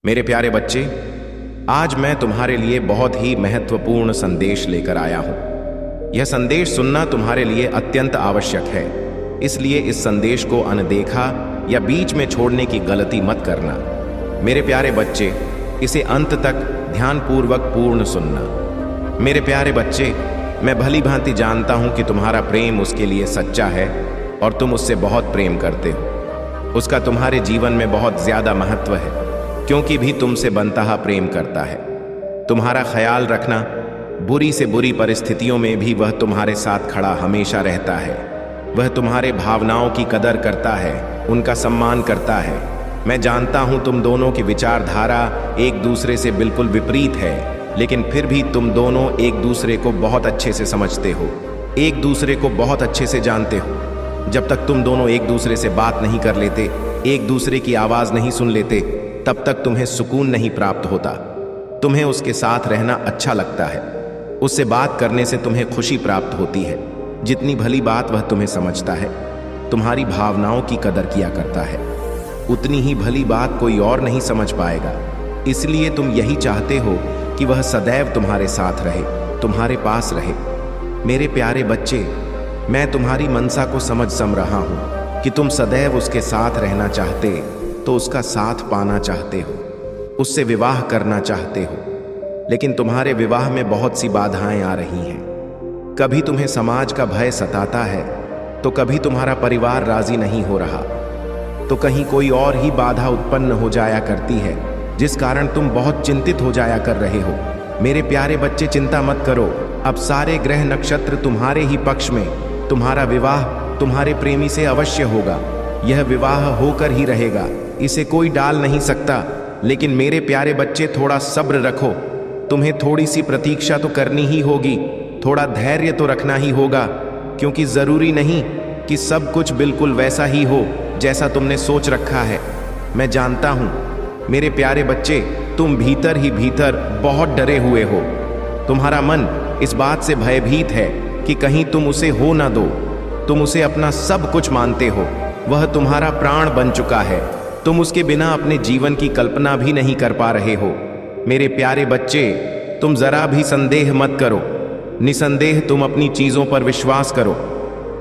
मेरे प्यारे बच्चे, आज मैं तुम्हारे लिए बहुत ही महत्वपूर्ण संदेश लेकर आया हूं। यह संदेश सुनना तुम्हारे लिए अत्यंत आवश्यक है, इसलिए इस संदेश को अनदेखा या बीच में छोड़ने की गलती मत करना। मेरे प्यारे बच्चे, इसे अंत तक ध्यानपूर्वक पूर्ण सुनना। मेरे प्यारे बच्चे, मैं भली भांति जानता हूं कि तुम्हारा प्रेम उसके लिए सच्चा है और तुम उससे बहुत प्रेम करते हो। उसका तुम्हारे जीवन में बहुत ज्यादा महत्व है, क्योंकि भी तुमसे बनता प्रेम करता है। तुम्हारा ख्याल रखना, बुरी से बुरी परिस्थितियों में भी वह तुम्हारे साथ खड़ा हमेशा रहता है। वह तुम्हारे भावनाओं की कदर करता है, उनका सम्मान करता है। मैं जानता हूं तुम दोनों की विचारधारा एक दूसरे से बिल्कुल विपरीत है, लेकिन फिर भी तुम दोनों एक दूसरे को बहुत अच्छे से समझते हो, एक दूसरे को बहुत अच्छे से जानते हो। जब तक तुम दोनों एक दूसरे से बात नहीं कर लेते, एक दूसरे की आवाज नहीं सुन लेते, तब तक तुम्हें सुकून नहीं प्राप्त होता। तुम्हें उसके साथ रहना अच्छा लगता है, उससे बात करने से तुम्हें खुशी प्राप्त होती है। जितनी भली बात वह तुम्हें समझता है, तुम्हारी भावनाओं की कदर किया करता है, उतनी ही भली बात कोई और नहीं समझ पाएगा। इसलिए तुम यही चाहते हो कि वह सदैव तुम्हारे साथ रहे, तुम्हारे पास रहे। मेरे प्यारे बच्चे, मैं तुम्हारी मनसा को समझ रहा हूं कि तुम सदैव उसके साथ रहना चाहते, तो उसका साथ पाना चाहते हो, उससे विवाह करना चाहते हो। लेकिन तुम्हारे विवाह में बहुत सी बाधाएं आ रही हैं। कभी तुम्हें समाज का भय सताता है, तो कभी तुम्हारा परिवार राजी नहीं हो रहा, तो कहीं कोई और ही बाधा उत्पन्न हो जाया करती है, जिस कारण तुम बहुत चिंतित हो जाया कर रहे हो। मेरे प्यारे बच्चे, चिंता मत करो। अब सारे ग्रह नक्षत्र तुम्हारे ही पक्ष में। तुम्हारा विवाह तुम्हारे प्रेमी से अवश्य होगा। यह विवाह होकर ही रहेगा, इसे कोई टाल नहीं सकता। लेकिन मेरे प्यारे बच्चे, थोड़ा सब्र रखो। तुम्हें थोड़ी सी प्रतीक्षा तो करनी ही होगी, थोड़ा धैर्य तो रखना ही होगा, क्योंकि जरूरी नहीं कि सब कुछ बिल्कुल वैसा ही हो जैसा तुमने सोच रखा है। मैं जानता हूं मेरे प्यारे बच्चे, तुम भीतर ही भीतर बहुत डरे हुए हो। तुम्हारा मन इस बात से भयभीत है कि कहीं तुम उसे हो ना दो। तुम उसे अपना सब कुछ मानते हो, वह तुम्हारा प्राण बन चुका है। तुम उसके बिना अपने जीवन की कल्पना भी नहीं कर पा रहे हो। मेरे प्यारे बच्चे, तुम जरा भी संदेह मत करो। निसंदेह तुम अपनी चीजों पर विश्वास करो।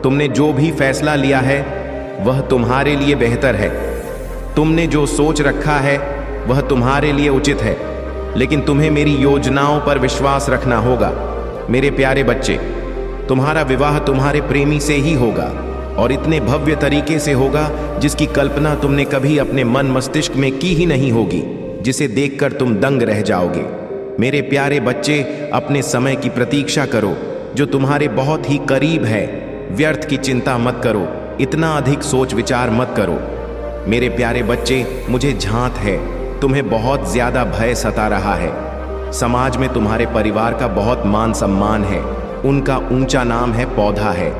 तुमने जो भी फैसला लिया है वह तुम्हारे लिए बेहतर है। तुमने जो सोच रखा है वह तुम्हारे लिए उचित है, लेकिन तुम्हें मेरी योजनाओं पर विश्वास रखना होगा। मेरे प्यारे बच्चे, तुम्हारा विवाह तुम्हारे प्रेमी से ही होगा, और इतने भव्य तरीके से होगा जिसकी कल्पना तुमने कभी अपने मन मस्तिष्क में की ही नहीं होगी, जिसे देखकर तुम दंग रह जाओगे। मेरे प्यारे बच्चे, अपने समय की प्रतीक्षा करो जो तुम्हारे बहुत ही करीब है। व्यर्थ की चिंता मत करो, इतना अधिक सोच विचार मत करो। मेरे प्यारे बच्चे, मुझे झांत है तुम्हें बहुत ज्यादा भय सता रहा है। समाज में तुम्हारे परिवार का बहुत मान सम्मान है, उनका ऊंचा नाम है, पौधा है।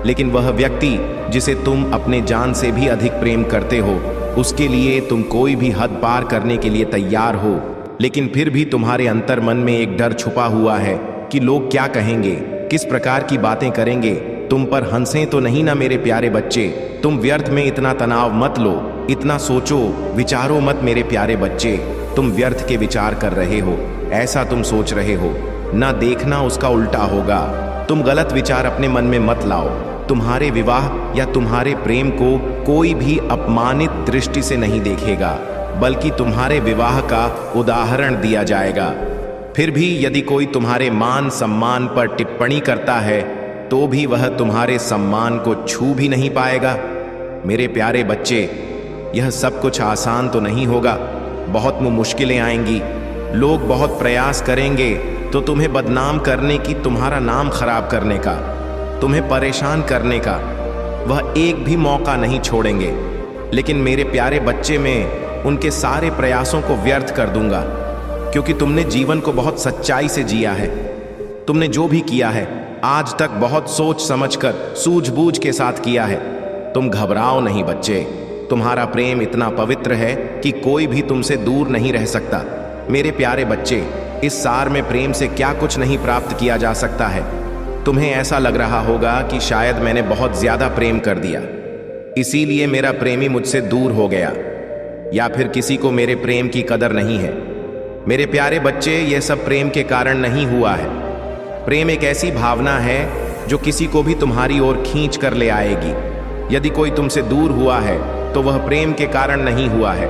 लेकिन वह व्यक्ति जिसे तुम अपने जान से भी अधिक प्रेम करते हो, उसके लिए तुम कोई भी हद पार करने के लिए तैयार हो। लेकिन फिर भी तुम्हारे अंतर मन में एक डर छुपा हुआ है कि लोग क्या कहेंगे, किस प्रकार की बातें करेंगे, तुम पर हंसें तो नहीं ना। मेरे प्यारे बच्चे, तुम व्यर्थ में इतना तनाव मत लो, इतना सोचो विचारो मत। मेरे प्यारे बच्चे, तुम व्यर्थ के विचार कर रहे हो, ऐसा तुम सोच रहे हो ना। देखना उसका उल्टा होगा। तुम गलत विचार अपने मन में मत लाओ। तुम्हारे विवाह या तुम्हारे प्रेम को कोई भी अपमानित दृष्टि से नहीं देखेगा, बल्कि तुम्हारे विवाह का उदाहरण दिया जाएगा। फिर भी यदि कोई तुम्हारे मान सम्मान पर टिप्पणी करता है, तो भी वह तुम्हारे सम्मान को छू भी नहीं पाएगा। मेरे प्यारे बच्चे, यह सब कुछ आसान तो नहीं होगा, बहुत मुश्किलें आएंगी। लोग बहुत प्रयास करेंगे तो तुम्हें बदनाम करने की, तुम्हारा नाम खराब करने का, तुम्हें परेशान करने का वह एक भी मौका नहीं छोड़ेंगे। लेकिन मेरे प्यारे बच्चे, मैं उनके सारे प्रयासों को व्यर्थ कर दूंगा, क्योंकि तुमने जीवन को बहुत सच्चाई से जिया है। तुमने जो भी किया है आज तक बहुत सोच समझकर, सूझबूझ के साथ किया है। तुम घबराओ नहीं बच्चे, तुम्हारा प्रेम इतना पवित्र है कि कोई भी तुमसे दूर नहीं रह सकता। मेरे प्यारे बच्चे, इस सार में प्रेम से क्या कुछ नहीं प्राप्त किया जा सकता है। तुम्हें ऐसा लग रहा होगा कि शायद मैंने बहुत ज्यादा प्रेम कर दिया, इसीलिए मेरा प्रेमी मुझसे दूर हो गया। या फिर किसी को मेरे प्रेम की कदर नहीं है। मेरे प्यारे बच्चे, यह सब प्रेम के कारण नहीं हुआ है। प्रेम एक ऐसी भावना है जो किसी को भी तुम्हारी ओर खींच कर ले आएगी। यदि कोई तुमसे दूर हुआ है तो वह प्रेम के कारण नहीं हुआ है,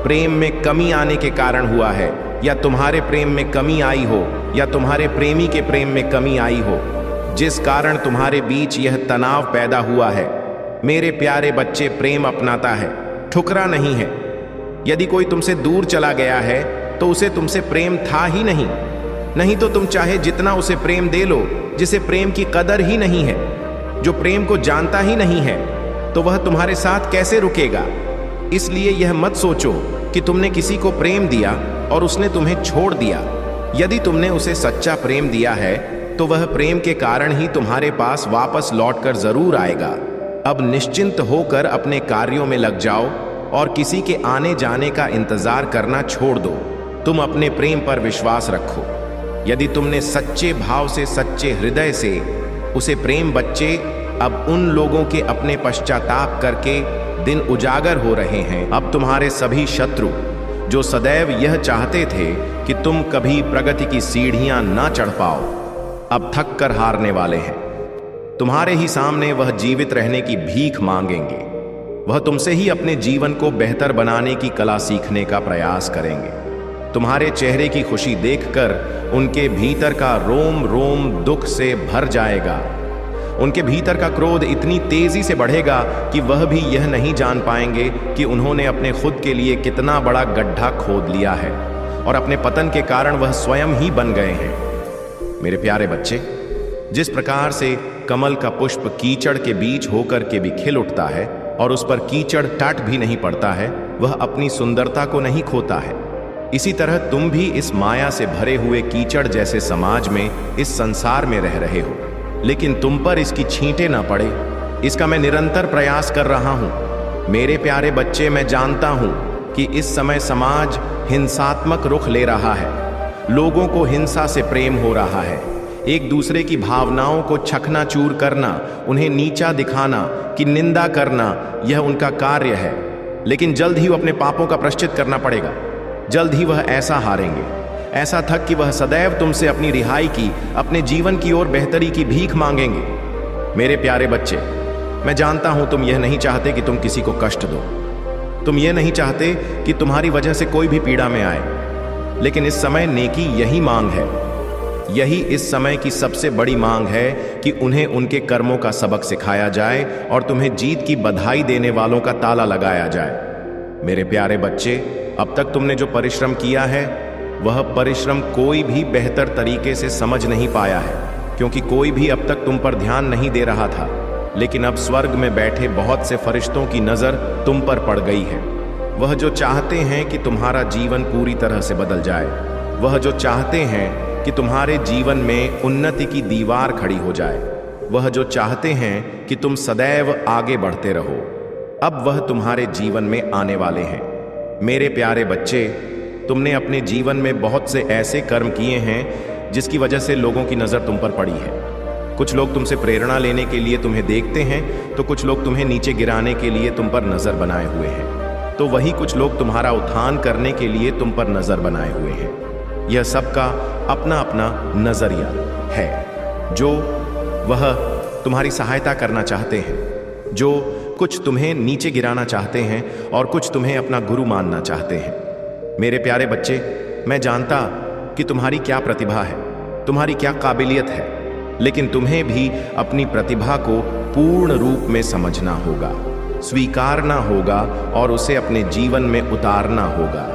प्रेम में कमी आने के कारण हुआ है, या तुम्हारे प्रेम में कमी आई हो, या तुम्हारे प्रेमी के प्रेम में कमी आई हो, जिस कारण तुम्हारे बीच यह तनाव पैदा हुआ है। मेरे प्यारे बच्चे, प्रेम अपनाता है, ठुकरा नहीं है। यदि कोई तुमसे दूर चला गया है तो उसे तुमसे प्रेम था ही नहीं तो तुम चाहे जितना उसे प्रेम दे लो, जिसे प्रेम की कदर ही नहीं है, जो प्रेम को जानता ही नहीं है, तो वह तुम्हारे साथ कैसे रुकेगा। इसलिए यह मत सोचो कि तुमने किसी को प्रेम दिया और उसने तुम्हें छोड़ दिया। यदि तुमने उसे सच्चा प्रेम दिया है तो वह प्रेम के कारण ही तुम्हारे पास वापस लौटकर जरूर आएगा। अब निश्चिंत होकर अपने कार्यों में लग जाओ और किसी के आने जाने का इंतजार करना छोड़ दो। तुम अपने प्रेम पर विश्वास रखो। यदि तुमने सच्चे भाव से, सच्चे हृदय से उसे प्रेम, बच्चे, अब उन लोगों के अपने पश्चाताप करके दिन उजागर हो रहे हैं। अब तुम्हारे सभी शत्रु जो सदैव यह चाहते थे कि तुम कभी प्रगति की सीढ़ियां ना चढ़ पाओ, अब थक कर हारने वाले हैं। तुम्हारे ही सामने वह जीवित रहने की भीख मांगेंगे। वह तुमसे ही अपने जीवन को बेहतर बनाने की कला सीखने का प्रयास करेंगे। तुम्हारे चेहरे की खुशी देखकर उनके भीतर का रोम रोम दुख से भर जाएगा। उनके भीतर का क्रोध इतनी तेजी से बढ़ेगा कि वह भी यह नहीं जान पाएंगे कि उन्होंने अपने खुद के लिए कितना बड़ा गड्ढा खोद लिया है और अपने पतन के कारण वह स्वयं ही बन गए हैं। मेरे प्यारे बच्चे, जिस प्रकार से कमल का पुष्प कीचड़ के बीच होकर के भी खिल उठता है और उस पर कीचड़ टट भी नहीं पड़ता है, वह अपनी सुंदरता को नहीं खोता है, इसी तरह तुम भी इस माया से भरे हुए कीचड़ जैसे समाज में, इस संसार में रह रहे हो, लेकिन तुम पर इसकी छींटे ना पड़े, इसका मैं निरंतर प्रयास कर रहा हूं। मेरे प्यारे बच्चे, मैं जानता हूं कि इस समय समाज हिंसात्मक रुख ले रहा है। लोगों को हिंसा से प्रेम हो रहा है। एक दूसरे की भावनाओं को चकनाचूर करना, उन्हें नीचा दिखाना, कि निंदा करना, यह उनका कार्य है। लेकिन जल्द ही वो अपने पापों का प्रायश्चित करना पड़ेगा। जल्द ही वह ऐसा हारेंगे, ऐसा थक कि वह सदैव तुमसे अपनी रिहाई की, अपने जीवन की ओर बेहतरी की भीख मांगेंगे। मेरे प्यारे बच्चे, मैं जानता हूं तुम यह नहीं चाहते कि तुम किसी को कष्ट दो। तुम यह नहीं चाहते कि तुम्हारी वजह से कोई भी पीड़ा में आए, लेकिन इस समय नेकी यही मांग है। यही इस समय की सबसे बड़ी मांग है कि उन्हें उनके कर्मों का सबक सिखाया जाए और तुम्हें जीत की बधाई देने वालों का ताला लगाया जाए। मेरे प्यारे बच्चे, अब तक तुमने जो परिश्रम किया है, वह परिश्रम कोई भी बेहतर तरीके से समझ नहीं पाया है, क्योंकि कोई भी अब तक तुम पर ध्यान नहीं दे रहा था। लेकिन अब स्वर्ग में बैठे बहुत से फरिश्तों की नजर तुम पर पड़ गई है। वह जो चाहते हैं कि तुम्हारा जीवन पूरी तरह से बदल जाए, वह जो चाहते हैं कि तुम्हारे जीवन में उन्नति की दीवार खड़ी हो जाए, वह जो चाहते हैं कि तुम सदैव आगे बढ़ते रहो, अब वह तुम्हारे जीवन में आने वाले हैं। मेरे प्यारे बच्चे, तुमने अपने जीवन में बहुत से ऐसे कर्म किए हैं जिसकी वजह से लोगों की नज़र तुम पर पड़ी है। कुछ लोग तुमसे प्रेरणा लेने के लिए तुम्हें देखते हैं, तो कुछ लोग तुम्हें नीचे गिराने के लिए तुम पर नज़र बनाए हुए हैं, तो वही कुछ लोग तुम्हारा उत्थान करने के लिए तुम पर नज़र बनाए हुए हैं। यह सबका अपना अपना नज़रिया है। जो वह तुम्हारी सहायता करना चाहते हैं, जो कुछ तुम्हें नीचे गिराना चाहते हैं और कुछ तुम्हें अपना गुरु मानना चाहते हैं। मेरे प्यारे बच्चे, मैं जानता कि तुम्हारी क्या प्रतिभा है, तुम्हारी क्या काबिलियत है, लेकिन तुम्हें भी अपनी प्रतिभा को पूर्ण रूप में समझना होगा, स्वीकारना होगा और उसे अपने जीवन में उतारना होगा।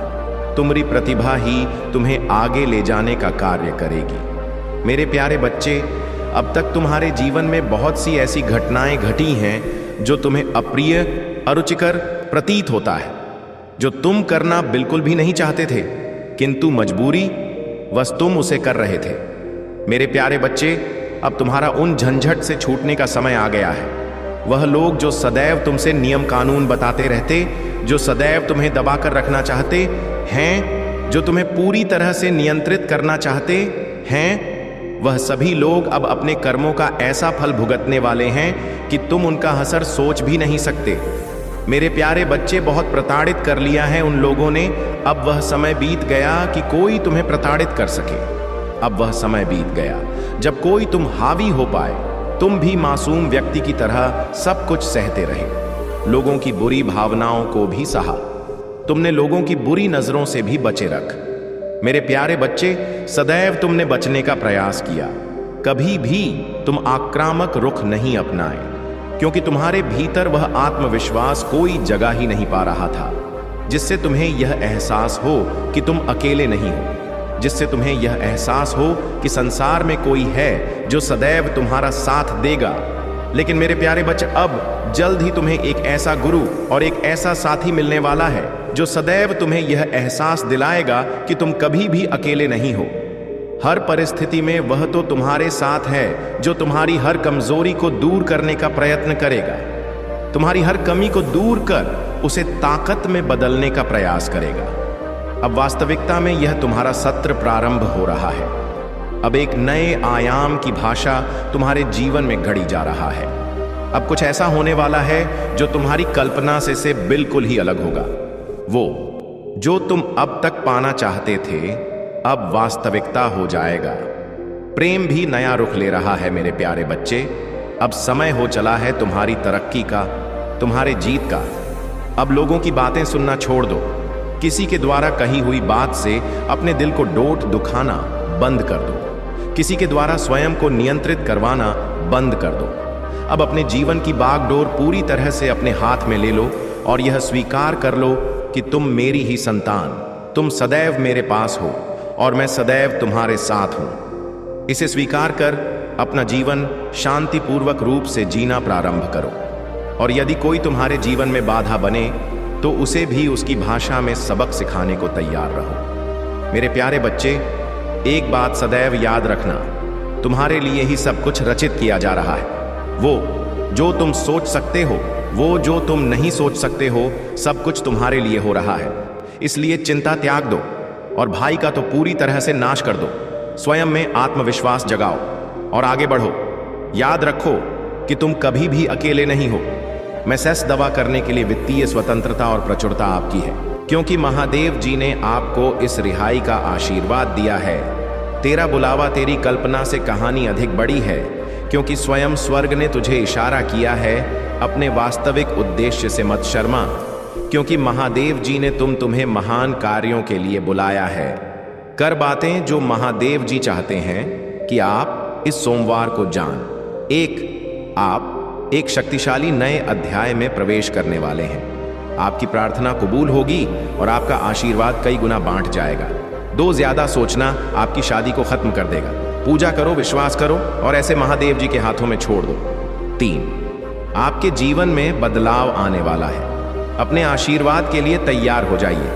तुम्हारी प्रतिभा ही तुम्हें आगे ले जाने का कार्य करेगी। मेरे प्यारे बच्चे, अब तक तुम्हारे जीवन में बहुत सी ऐसी घटनाएं घटी हैं जो तुम्हें अप्रिय, अरुचिकर प्रतीत होता है, जो तुम करना बिल्कुल भी नहीं चाहते थे, किंतु मजबूरी वश तुम उसे कर रहे थे। मेरे प्यारे बच्चे, अब तुम्हारा उन झंझट से छूटने का समय आ गया है। वह लोग जो सदैव तुमसे नियम कानून बताते रहते, जो सदैव तुम्हें दबाकर रखना चाहते हैं, जो तुम्हें पूरी तरह से नियंत्रित करना चाहते हैं, वह सभी लोग अब अपने कर्मों का ऐसा फल भुगतने वाले हैं कि तुम उनका असर सोच भी नहीं सकते। मेरे प्यारे बच्चे, बहुत प्रताड़ित कर लिया है उन लोगों ने। अब वह समय बीत गया कि कोई तुम्हें प्रताड़ित कर सके। अब वह समय बीत गया जब कोई तुम हावी हो पाए। तुम भी मासूम व्यक्ति की तरह सब कुछ सहते रहे, लोगों की बुरी भावनाओं को भी सहा। तुमने लोगों की बुरी नजरों से भी बचे रख। मेरे प्यारे बच्चे, सदैव तुमने बचने का प्रयास किया। कभी भी तुम आक्रामक रुख नहीं अपनाए, क्योंकि तुम्हारे भीतर वह आत्मविश्वास कोई जगह ही नहीं पा रहा था, जिससे तुम्हें यह एहसास हो कि तुम अकेले नहीं हो, जिससे तुम्हें यह एहसास हो कि संसार में कोई है जो सदैव तुम्हारा साथ देगा। लेकिन मेरे प्यारे बच्चे, अब जल्द ही तुम्हें एक ऐसा गुरु और एक ऐसा साथी मिलने वाला है जो सदैव तुम्हें यह एहसास दिलाएगा कि तुम कभी भी अकेले नहीं हो। हर परिस्थिति में वह तो तुम्हारे साथ है जो तुम्हारी हर कमजोरी को दूर करने का प्रयत्न करेगा, तुम्हारी हर कमी को दूर कर उसे ताकत में बदलने का प्रयास करेगा। अब वास्तविकता में यह तुम्हारा सत्र प्रारंभ हो रहा है। अब एक नए आयाम की भाषा तुम्हारे जीवन में घड़ी जा रहा है। अब कुछ ऐसा होने वाला है जो तुम्हारी कल्पना से बिल्कुल ही अलग होगा। वो जो तुम अब तक पाना चाहते थे, अब वास्तविकता हो जाएगा। प्रेम भी नया रुख ले रहा है मेरे प्यारे बच्चे। अब समय हो चला है तुम्हारी तरक्की का, तुम्हारे जीत का। अब लोगों की बातें सुनना छोड़ दो। किसी के द्वारा कही हुई बात से अपने दिल को डोट दुखाना बंद कर दो। किसी के द्वारा स्वयं को नियंत्रित करवाना बंद कर दो। अब अपने जीवन की बागडोर पूरी तरह से अपने हाथ में ले लो और यह स्वीकार कर लो कि तुम मेरी ही संतान, तुम सदैव मेरे पास हो और मैं सदैव तुम्हारे साथ हूं। इसे स्वीकार कर अपना जीवन शांतिपूर्वक रूप से जीना प्रारंभ करो। और यदि कोई तुम्हारे जीवन में बाधा बने तो उसे भी उसकी भाषा में सबक सिखाने को तैयार रहो। मेरे प्यारे बच्चे, एक बात सदैव याद रखना, तुम्हारे लिए ही सब कुछ रचित किया जा रहा है। वो जो तुम सोच सकते हो, वो जो तुम नहीं सोच सकते हो, सब कुछ तुम्हारे लिए हो रहा है। इसलिए चिंता त्याग दो और भाई का तो पूरी तरह से नाश कर दो। स्वयं में आत्मविश्वास जगाओ और आगे बढ़ो। याद रखो कि तुम कभी भी अकेले नहीं हो। मैं सेस दवा करने के लिए वित्तीय स्वतंत्रता और प्रचुरता आपकी है, क्योंकि महादेव जी ने आपको इस रिहाई का आशीर्वाद दिया है। तेरा बुलावा तेरी कल्पना से कहानी अधिक बड़ी है, क्योंकि स्वयं स्वर्ग ने तुझे इशारा किया है। अपने वास्तविक उद्देश्य से मत शर्मा, क्योंकि महादेव जी ने तुम्हें महान कार्यों के लिए बुलाया है। कर बातें जो महादेव जी चाहते हैं कि आप इस सोमवार को जान। आप एक शक्तिशाली नए अध्याय में प्रवेश करने वाले हैं। आपकी प्रार्थना कबूल होगी और आपका आशीर्वाद कई गुना बांट जाएगा। 2 ज्यादा सोचना आपकी शादी को खत्म कर देगा। पूजा करो, विश्वास करो और ऐसे महादेव जी के हाथों में छोड़ दो। 3, आपके जीवन में बदलाव आने वाला है। अपने आशीर्वाद के लिए तैयार हो जाइए।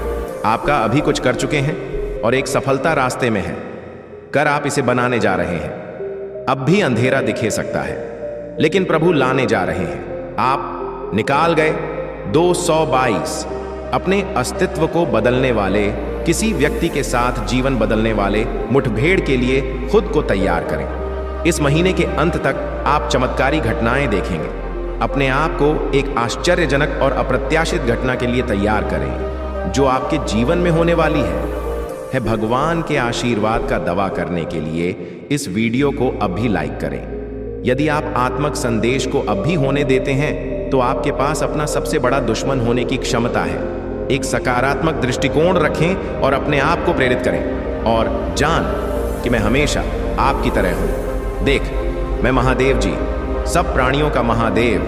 आपका अभी कुछ कर चुके हैं और एक सफलता रास्ते में है। कर आप इसे बनाने जा रहे हैं। अब भी अंधेरा दिखे सकता है, लेकिन प्रभु लाने जा रहे हैं। आप निकाल गए 222 अपने अस्तित्व को बदलने वाले, किसी व्यक्ति के साथ जीवन बदलने वाले मुठभेड़ के लिए खुद को तैयार करें। इस महीने के अंत तक आप चमत्कारी घटनाएं देखेंगे। अपने आप को एक आश्चर्यजनक और अप्रत्याशित घटना के लिए तैयार करें जो आपके जीवन में होने वाली है। भगवान के आशीर्वाद का दावा करने के लिए इस वीडियो को अभी लाइक करें। यदि आप आत्मक संदेश को अब भी होने देते हैं तो आपके पास अपना सबसे बड़ा दुश्मन होने की क्षमता है। एक सकारात्मक दृष्टिकोण रखें और अपने आप को प्रेरित करें और जान कि मैं हमेशा आपकी तरह हूं। देख, मैं महादेव जी, सब प्राणियों का महादेव,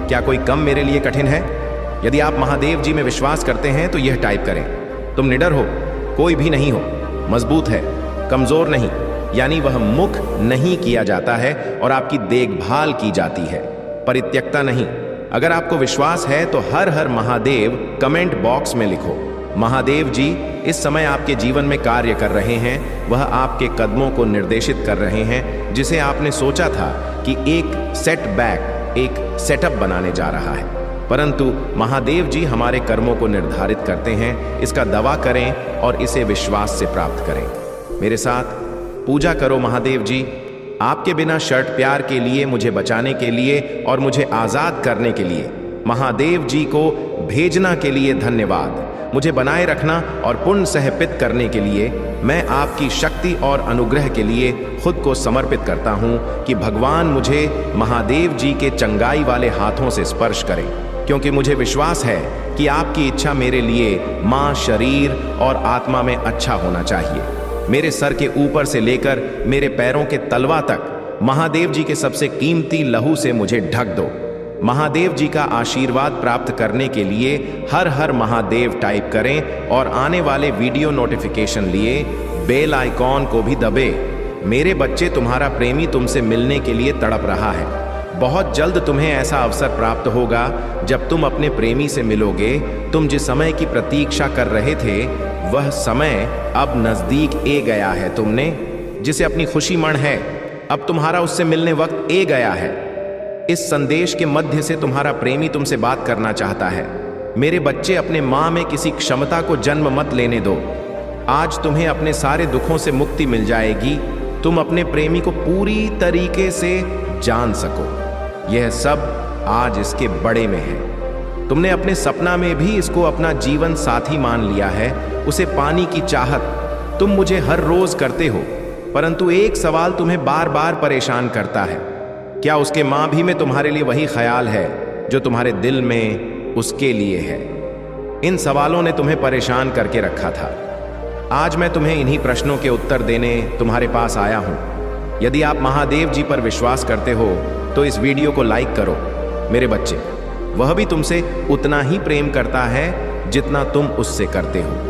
क्या कोई कम मेरे लिए कठिन है? यदि आप महादेव जी में विश्वास करते हैं तो यह टाइप करें। तुम निडर हो, कोई भी नहीं हो, मजबूत है, कमजोर नहीं, यानी वह मुख नहीं किया जाता है और आपकी देखभाल की जाती है, परित्यक्ता नहीं। अगर आपको विश्वास है तो हर हर महादेव कमेंट बॉक्स में लिखो। महादेव जी इस समय आपके जीवन में कार्य कर रहे हैं। वह आपके कदमों को निर्देशित कर रहे हैं, जिसे आपने सोचा था कि एक सेटबैक, एक सेटअप बनाने जा रहा है, परंतु महादेव जी हमारे कर्मों को निर्धारित करते हैं। इसका दावा करें और इसे विश्वास से प्राप्त करें। मेरे साथ पूजा करो। महादेव जी, आपके बिना शर्ट प्यार के लिए, मुझे बचाने के लिए और मुझे आजाद करने के लिए महादेव जी को भेजना के लिए धन्यवाद। मुझे बनाए रखना और पुण्य सहपित करने के लिए मैं आपकी शक्ति और अनुग्रह के लिए खुद को समर्पित करता हूं कि भगवान मुझे महादेव जी के चंगाई वाले हाथों से स्पर्श करें, क्योंकि मुझे विश्वास है कि आपकी इच्छा मेरे लिए मां शरीर और आत्मा में अच्छा होना चाहिए। मेरे सर के ऊपर से लेकर मेरे पैरों के तलवा तक महादेव जी के सबसे कीमती लहू से मुझे ढक दो। महादेव जी का आशीर्वाद प्राप्त करने के लिए हर हर महादेव टाइप करें और आने वाले वीडियो नोटिफिकेशन लिए बेल आइकॉन को भी दबे। मेरे बच्चे, तुम्हारा प्रेमी तुमसे मिलने के लिए तड़प रहा है। बहुत जल्द तुम्हें ऐसा अवसर प्राप्त होगा जब तुम अपने प्रेमी से मिलोगे। तुम जिस समय की प्रतीक्षा कर रहे थे वह समय अब नजदीक ए गया है। तुमने जिसे अपनी खुशी मण है, अब तुम्हारा उससे मिलने वक्त ए गया है। इस संदेश के मध्य से तुम्हारा प्रेमी तुमसे बात करना चाहता है। मेरे बच्चे, अपने मां में किसी क्षमता को जन्म मत लेने दो। आज तुम्हें अपने सारे दुखों से मुक्ति मिल जाएगी। तुम अपने प्रेमी को पूरी तरीके से जान सको। यह सब आज इसके बड़े में है। तुमने अपने सपना में भी इसको अपना जीवन साथी मान लिया है। उसे पाने की चाहत तुम मुझे हर रोज करते हो, परंतु एक सवाल तुम्हें बार बार परेशान करता है। क्या उसके मां भी में तुम्हारे लिए वही ख्याल है जो तुम्हारे दिल में उसके लिए है? इन सवालों ने तुम्हें परेशान करके रखा था। आज मैं तुम्हें इन्हीं प्रश्नों के उत्तर देने तुम्हारे पास आया हूं। यदि आप महादेव जी पर विश्वास करते हो तो इस वीडियो को लाइक करो। मेरे बच्चे, वह भी तुमसे उतना ही प्रेम करता है जितना तुम उससे करते हो।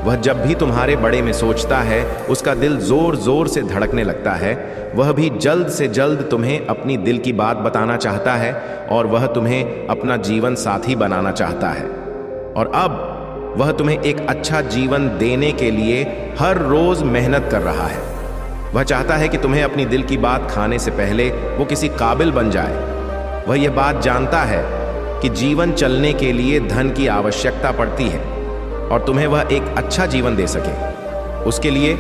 वह जब भी तुम्हारे बड़े में सोचता है उसका दिल जोर जोर से धड़कने लगता है। वह भी जल्द से जल्द तुम्हें अपनी दिल की बात बताना चाहता है और वह तुम्हें अपना जीवन साथी बनाना चाहता है। और अब वह तुम्हें एक अच्छा जीवन देने के लिए हर रोज मेहनत कर रहा है। वह चाहता है कि तुम्हें अपनी दिल की बात खाने से पहले वो किसी काबिल बन जाए। वह यह बात जानता है कि जीवन चलने के लिए धन की आवश्यकता पड़ती है और तुम्हें वह एक अच्छा जीवन दे सके, उसके लिए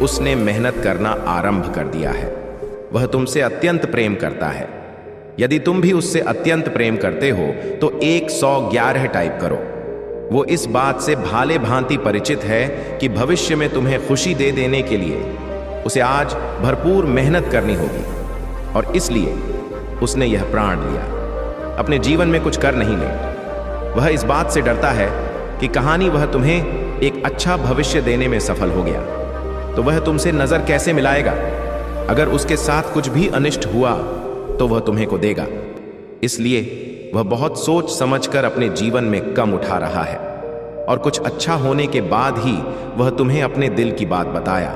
उसने मेहनत करना आरंभ कर दिया है। वह तुमसे अत्यंत प्रेम करता है। यदि तुम भी उससे अत्यंत प्रेम करते हो तो 111 टाइप करो। वो इस बात से भाले भांति परिचित है कि भविष्य में तुम्हें खुशी दे देने के लिए उसे आज भरपूर मेहनत करनी होगी, और इसलिए उसने यह प्राण लिया। अपने जीवन में कुछ कर नहीं ले। वह इस बात से डरता है कि कहानी वह तुम्हें एक अच्छा भविष्य देने में सफल हो गया तो वह तुमसे नजर कैसे मिलाएगा। अगर उसके साथ कुछ भी अनिष्ट हुआ तो वह तुम्हें को देगा। इसलिए वह बहुत सोच समझकर अपने जीवन में कम उठा रहा है, और कुछ अच्छा होने के बाद ही वह तुम्हें अपने दिल की बात बताया।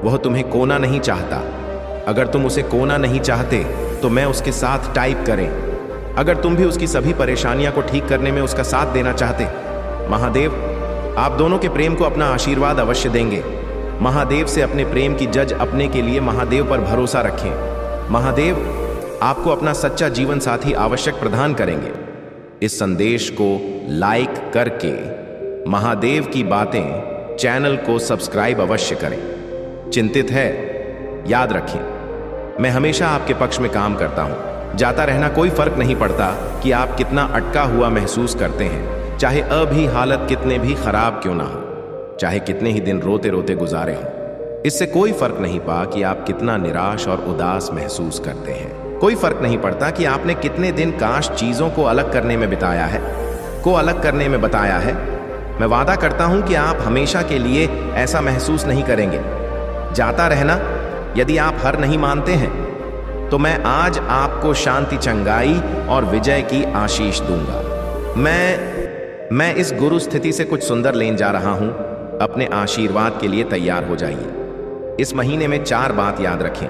वह तुम्हें कोना नहीं चाहता। अगर तुम उसे कोना नहीं चाहते तो मैं उसके साथ टाइप करें। अगर तुम भी उसकी सभी परेशानियां को ठीक करने में उसका साथ देना चाहते, महादेव आप दोनों के प्रेम को अपना आशीर्वाद अवश्य देंगे। महादेव से अपने प्रेम की जज अपने के लिए महादेव पर भरोसा रखें। महादेव आपको अपना सच्चा जीवन साथी आवश्यक प्रदान करेंगे। इस संदेश को लाइक करके महादेव की बातें चैनल को सब्सक्राइब अवश्य करें। चिंतित है? याद रखें, मैं हमेशा आपके पक्ष में काम करता हूं। जाता रहना कोई फर्क नहीं पड़ता कि आप कितना अटका हुआ महसूस करते हैं, चाहे अभी हालत कितने भी खराब क्यों ना हो, चाहे कितने ही दिन रोते रोते गुजारे हों। इससे कोई फर्क नहीं पा कि आप कितना निराश और उदास महसूस करते हैं। कोई फर्क नहीं पड़ता कि आपने कितने दिन काश चीजों को अलग करने में बिताया है, बताया है। मैं वादा करता हूं कि आप हमेशा के लिए ऐसा महसूस नहीं करेंगे। जाता रहना, यदि आप हार नहीं मानते हैं तो मैं आज आपको शांति, चंगाई और विजय की आशीष दूंगा। मैं इस गुरु स्थिति से कुछ सुंदर लेने जा रहा हूं। अपने आशीर्वाद के लिए तैयार हो जाइए। इस महीने में 4 बात याद रखें।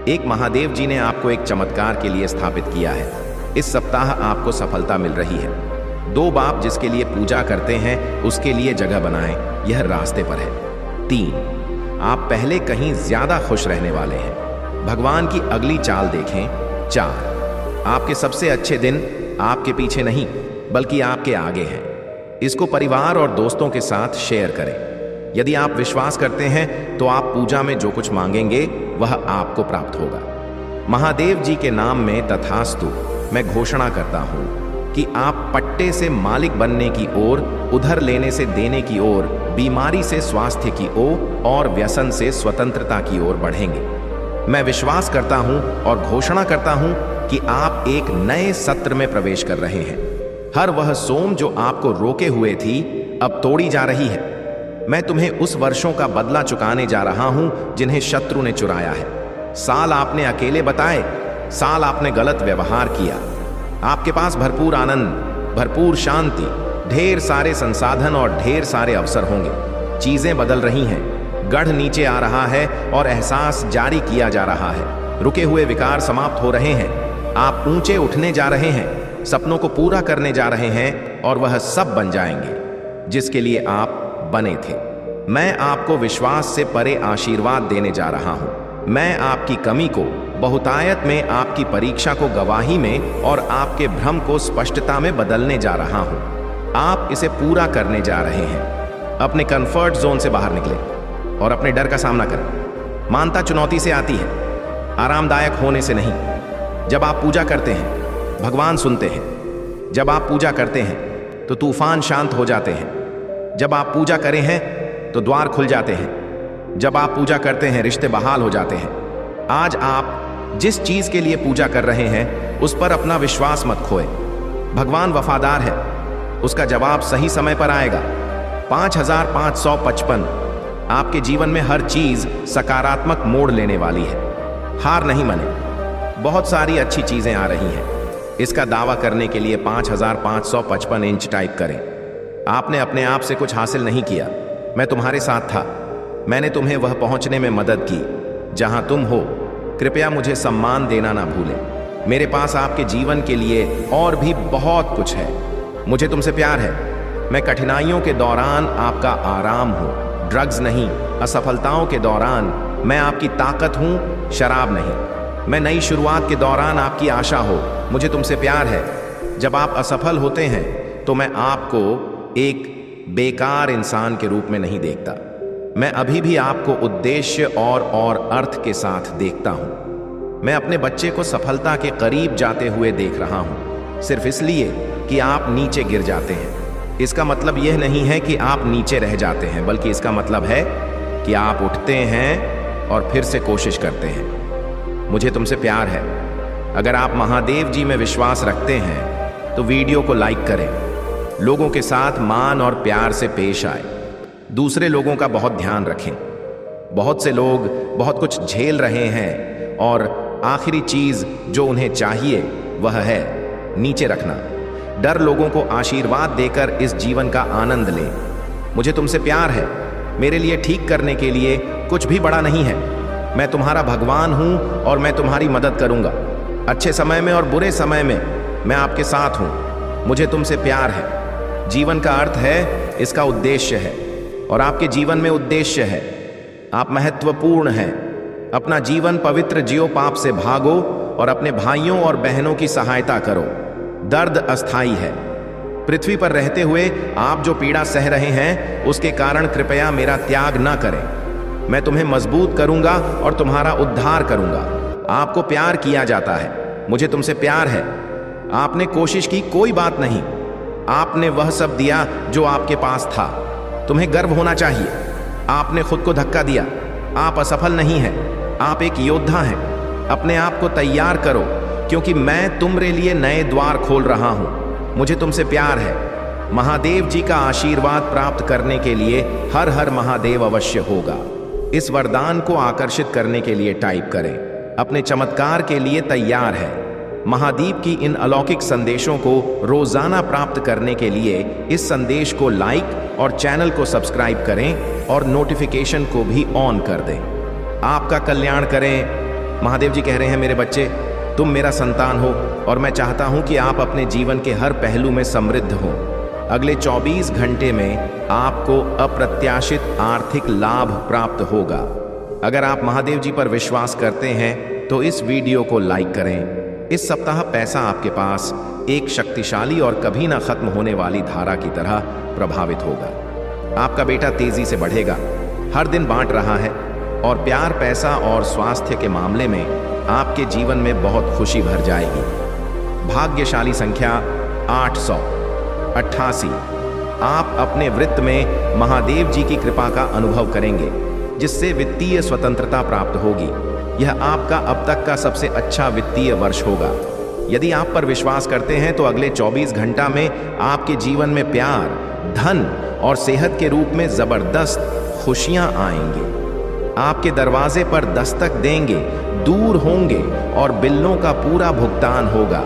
एक, महादेव जी ने आपको एक चमत्कार के लिए स्थापित किया है। इस सप्ताह आपको सफलता मिल रही है। 2, बाप जिसके लिए पूजा करते हैं उसके लिए जगह बनाएं, यह रास्ते पर है। 3, आप पहले कहीं ज्यादा खुश रहने वाले हैं। भगवान की अगली चाल देखें। 4, आपके सबसे अच्छे दिन आपके पीछे नहीं बल्कि आपके आगे हैं। इसको परिवार और दोस्तों के साथ शेयर करें। यदि आप विश्वास करते हैं तो आप पूजा में जो कुछ मांगेंगे वह आपको प्राप्त होगा। महादेव जी के नाम में तथास्तु मैं घोषणा करता हूं कि आप पट्टे से मालिक बनने की ओर, उधर लेने से देने की ओर, बीमारी से स्वास्थ्य की ओर और व्यसन से स्वतंत्रता की ओर बढ़ेंगे। मैं विश्वास करता हूं और घोषणा करता हूं कि आप एक नए सत्र में प्रवेश कर रहे हैं। हर वह सोम जो आपको रोके हुए थी अब तोड़ी जा रही है। मैं तुम्हें उस वर्षों का बदला चुकाने जा रहा हूं जिन्हें शत्रु ने चुराया है। साल आपने अकेले बताए, साल आपने गलत व्यवहार किया। आपके पास भरपूर आनंद, भरपूर शांति, ढेर सारे संसाधन और ढेर सारे अवसर होंगे। चीजें बदल रही हैं, गढ़ नीचे आ रहा है और एहसास जारी किया जा रहा है। रुके हुए विकार समाप्त हो रहे हैं। आप ऊंचे उठने जा रहे हैं, सपनों को पूरा करने जा रहे हैं और वह सब बन जाएंगे जिसके लिए आप बने थे। मैं आपको विश्वास से परे आशीर्वाद देने जा रहा हूं। मैं आपकी कमी को बहुतायत में, आपकी परीक्षा को गवाही में और आपके भ्रम को स्पष्टता में बदलने जा रहा हूं। आप इसे पूरा करने जा रहे हैं। अपने कंफर्ट जोन से बाहर निकले और अपने डर का सामना करें। मानता चुनौती से आती है, आरामदायक होने से नहीं। जब आप पूजा करते हैं, भगवान सुनते हैं। जब आप पूजा करते हैं तो तूफान शांत हो जाते हैं। जब आप पूजा करें हैं तो द्वार खुल जाते हैं। जब आप पूजा करते हैं रिश्ते बहाल हो जाते हैं। आज आप जिस चीज के लिए पूजा कर रहे हैं उस पर अपना विश्वास मत खोए। भगवान वफादार है, उसका जवाब सही समय पर आएगा। 5555 आपके जीवन में हर चीज सकारात्मक मोड़ लेने वाली है। हार नहीं माने, बहुत सारी अच्छी चीजें आ रही हैं। इसका दावा करने के लिए 5555 इंच टाइप करें। आपने अपने आप से कुछ हासिल नहीं किया, मैं तुम्हारे साथ था। मैंने तुम्हें वह पहुंचने में मदद की जहां तुम हो। कृपया मुझे सम्मान देना ना भूलें। मेरे पास आपके जीवन के लिए और भी बहुत कुछ है। मुझे तुमसे प्यार है। मैं कठिनाइयों के दौरान आपका आराम हूं, ड्रग्स नहीं। असफलताओं के दौरान मैं आपकी ताकत हूं, शराब नहीं। मैं नई शुरुआत के दौरान आपकी आशा हो। मुझे तुमसे प्यार है। जब आप असफल होते हैं तो मैं आपको एक बेकार इंसान के रूप में नहीं देखता। मैं अभी भी आपको उद्देश्य और अर्थ के साथ देखता हूं। मैं अपने बच्चे को सफलता के करीब जाते हुए देख रहा हूं, सिर्फ इसलिए कि आप नीचे गिर जाते हैं। इसका मतलब यह नहीं है कि आप नीचे रह जाते हैं, बल्कि इसका मतलब है कि आप उठते हैं और फिर से कोशिश करते हैं। मुझे तुमसे प्यार है। अगर आप महादेव जी में विश्वास रखते हैं तो वीडियो को लाइक करें। लोगों के साथ मान और प्यार से पेश आए। दूसरे लोगों का बहुत ध्यान रखें। बहुत से लोग बहुत कुछ झेल रहे हैं और आखिरी चीज जो उन्हें चाहिए वह है नीचे रखना। डर लोगों को आशीर्वाद देकर इस जीवन का आनंद ले। मुझे तुमसे प्यार है। मेरे लिए ठीक करने के लिए कुछ भी बड़ा नहीं है। मैं तुम्हारा भगवान हूं और मैं तुम्हारी मदद करूंगा। अच्छे समय में और बुरे समय में मैं आपके साथ हूं। मुझे तुमसे प्यार है। जीवन का अर्थ है, इसका उद्देश्य है और आपके जीवन में उद्देश्य है। आप महत्वपूर्ण हैं। अपना जीवन पवित्र जियो, पाप से भागो और अपने भाइयों और बहनों की सहायता करो। दर्द अस्थाई है। पृथ्वी पर रहते हुए आप जो पीड़ा सह रहे हैं उसके कारण कृपया मेरा त्याग न करें। मैं तुम्हें मजबूत करूंगा और तुम्हारा उद्धार करूंगा। आपको प्यार किया जाता है। मुझे तुमसे प्यार है। आपने कोशिश की, कोई बात नहीं। आपने वह सब दिया जो आपके पास था। तुम्हें गर्व होना चाहिए। आपने खुद को धक्का दिया। आप असफल नहीं हैं। आप एक योद्धा हैं। अपने आप को तैयार करो क्योंकि मैं तुम्हारे लिए नए द्वार खोल रहा हूं। मुझे तुमसे प्यार है। महादेव जी का आशीर्वाद प्राप्त करने के लिए हर हर महादेव अवश्य होगा। इस वरदान को आकर्षित करने के लिए टाइप करें, अपने चमत्कार के लिए तैयार है। महादीप की इन अलौकिक संदेशों को रोजाना प्राप्त करने के लिए इस संदेश को लाइक और चैनल को सब्सक्राइब करें और नोटिफिकेशन को भी ऑन कर दें। आपका कल्याण करें। महादेव जी कह रहे हैं, मेरे बच्चे, तुम मेरा संतान हो और मैं चाहता हूं कि आप अपने जीवन के हर पहलू में समृद्ध हो। अगले 24 घंटे में आपको अप्रत्याशित आर्थिक लाभ प्राप्त होगा। अगर आप महादेव जी पर विश्वास करते हैं तो इस वीडियो को लाइक करें। इस सप्ताह पैसा आपके पास एक शक्तिशाली और कभी ना खत्म होने वाली धारा की तरह प्रभावित होगा। आपका बेटा तेजी से बढ़ेगा, हर दिन बांट रहा है और प्यार, पैसा और स्वास्थ्य के मामले में आपके जीवन में बहुत खुशी भर जाएगी। भाग्यशाली संख्या 800। 88। आप अपने वृत्त में महादेव जी की कृपा का अनुभव करेंगे, जिससे वित्तीय स्वतंत्रता प्राप्त होगी। यह आपका अब तक का सबसे अच्छा वित्तीय वर्ष होगा। यदि आप पर विश्वास करते हैं तो अगले 24 घंटा में आपके जीवन में प्यार, धन और सेहत के रूप में जबरदस्त खुशियां आएंगे। आपके दरवाजे पर दस्तक देंगे, दूर होंगे और बिलों का पूरा भुगतान होगा।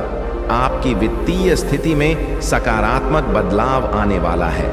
आपकी वित्तीय स्थिति में सकारात्मक बदलाव आने वाला है।